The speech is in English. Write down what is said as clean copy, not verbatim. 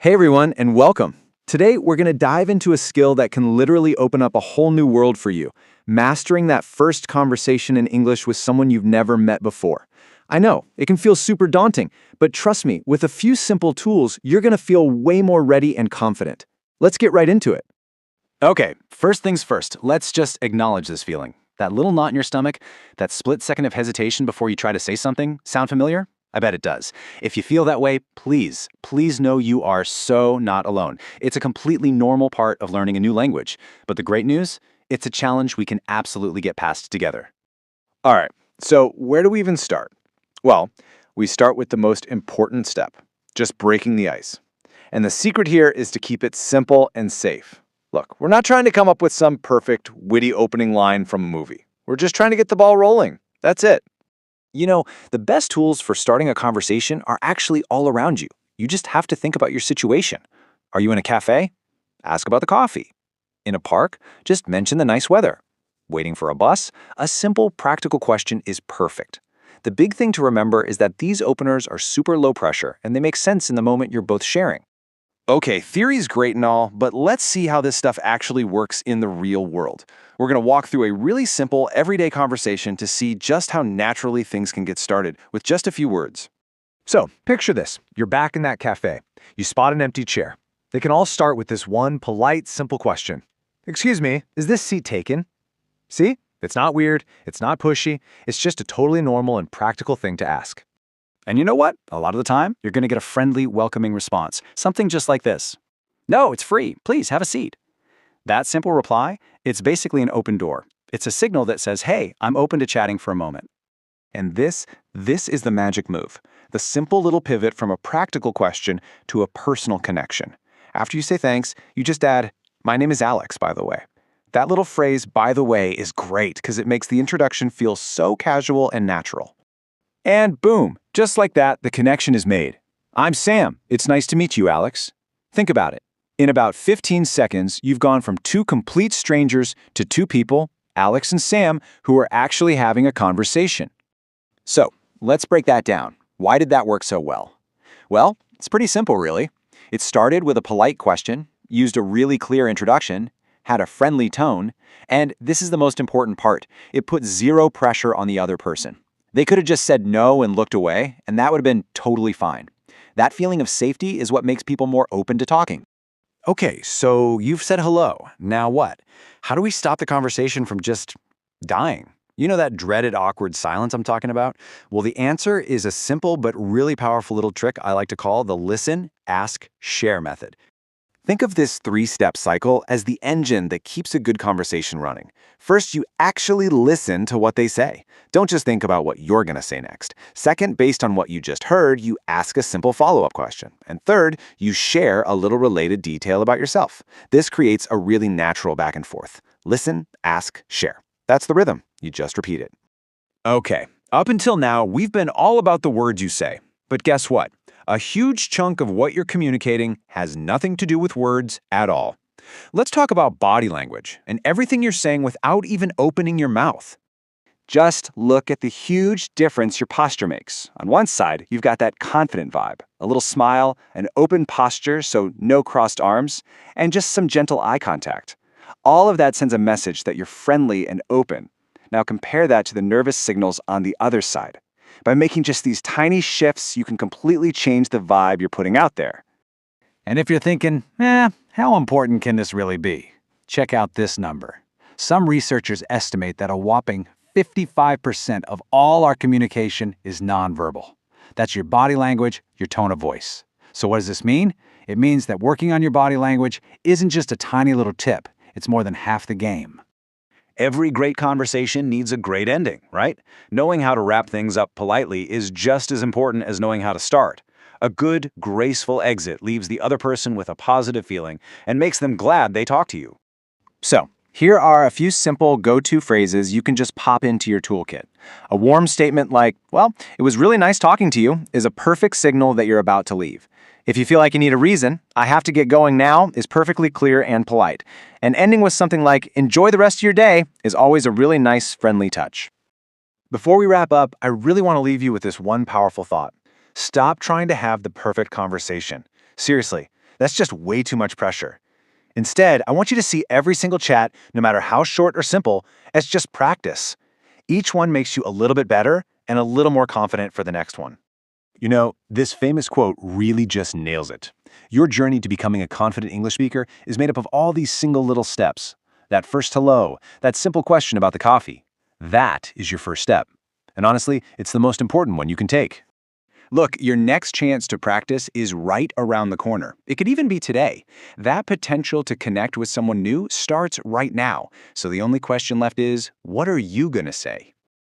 Hey everyone, and welcome. Today, we're going to dive into a skill that can literally open up a whole new world for you, mastering that first conversation in English with someone you've never met before. I know, it can feel super daunting, but trust me, with a few simple tools, you're going to feel way more ready and confident. Let's get right into it. Okay, first things first, let's just acknowledge this feeling. That little knot in your stomach, that split second of hesitation before you try to say something, sound familiar? I bet it does. If you feel that way, please know you are so not alone. It's a completely normal part of learning a new language. But the great news? It's a challenge we can absolutely get past together. All right, so where do we even start? Well, we start with the most important step, just breaking the ice. And the secret here is to keep it simple and safe. Look, we're not trying to come up with some perfect, witty opening line from a movie. We're just trying to get the ball rolling. That's it. You know, the best tools for starting a conversation are actually all around you. You just have to think about your situation. Are you in a cafe? Ask about the coffee. In a park? Just mention the nice weather. Waiting for a bus? A simple, practical question is perfect. The big thing to remember is that these openers are super low pressure and they make sense in the moment you're both sharing. Okay, theory's great and all, but let's see how this stuff actually works in the real world. We're going to walk through a really simple, everyday conversation to see just how naturally things can get started with just a few words. So, picture this. You're back in that cafe. You spot an empty chair. They can all start with this one polite, simple question. Excuse me, is this seat taken? See? It's not weird, it's not pushy, it's just a totally normal and practical thing to ask. And you know what? A lot of the time, you're going to get a friendly, welcoming response. Something just like this. No, it's free. Please have a seat. That simple reply, it's basically an open door. It's a signal that says, hey, I'm open to chatting for a moment. And this is the magic move. The simple little pivot from a practical question to a personal connection. After you say thanks, you just add, my name is Alex, by the way. That little phrase, by the way, is great because it makes the introduction feel so casual and natural. And boom, just like that, the connection is made. I'm Sam. It's nice to meet you, Alex. Think about it. In about 15 seconds, you've gone from two complete strangers to two people, Alex and Sam, who are actually having a conversation. So, let's break that down. Why did that work so well? Well, it's pretty simple, really. It started with a polite question, used a really clear introduction, had a friendly tone, and this is the most important part. It put zero pressure on the other person. They could have just said no and looked away, and that would have been totally fine. That feeling of safety is what makes people more open to talking. Okay, so you've said hello. Now what? How do we stop the conversation from just dying? You know that dreaded awkward silence I'm talking about? Well, the answer is a simple but really powerful little trick I like to call the listen, ask, share method. Think of this three-step cycle as the engine that keeps a good conversation running. First, you actually listen to what they say. Don't just think about what you're going to say next. Second, based on what you just heard, you ask a simple follow-up question. And third, you share a little related detail about yourself. This creates a really natural back and forth. Listen, ask, share. That's the rhythm. You just repeat it. Okay, up until now, we've been all about the words you say. But guess what? A huge chunk of what you're communicating has nothing to do with words at all. Let's talk about body language and everything you're saying without even opening your mouth. Just look at the huge difference your posture makes. On one side, you've got that confident vibe, a little smile, an open posture, so no crossed arms, and just some gentle eye contact. All of that sends a message that you're friendly and open. Now compare that to the nervous signals on the other side. By making just these tiny shifts, you can completely change the vibe you're putting out there. And if you're thinking, how important can this really be? Check out this number. Some researchers estimate that a whopping 55% of all our communication is nonverbal. That's your body language, your tone of voice. So what does this mean? It means that working on your body language isn't just a tiny little tip. It's more than half the game. Every great conversation needs a great ending, right? Knowing how to wrap things up politely is just as important as knowing how to start. A good, graceful exit leaves the other person with a positive feeling and makes them glad they talked to you. So, here are a few simple go-to phrases you can just pop into your toolkit. A warm statement like, well, it was really nice talking to you, is a perfect signal that you're about to leave. If you feel like you need a reason, I have to get going now is perfectly clear and polite. And ending with something like, enjoy the rest of your day, is always a really nice, friendly touch. Before we wrap up, I really want to leave you with this one powerful thought. Stop trying to have the perfect conversation. Seriously, That's just way too much pressure. Instead, I want you to see every single chat, no matter how short or simple, as just practice. Each one makes you a little bit better and a little more confident for the next one. You know, this famous quote really just nails it. Your journey to becoming a confident English speaker is made up of all these single little steps. That first hello, that simple question about the coffee. That is your first step. And honestly, it's the most important one you can take. Look, your next chance to practice is right around the corner. It could even be today. That potential to connect with someone new starts right now. So the only question left is, what are you going to say?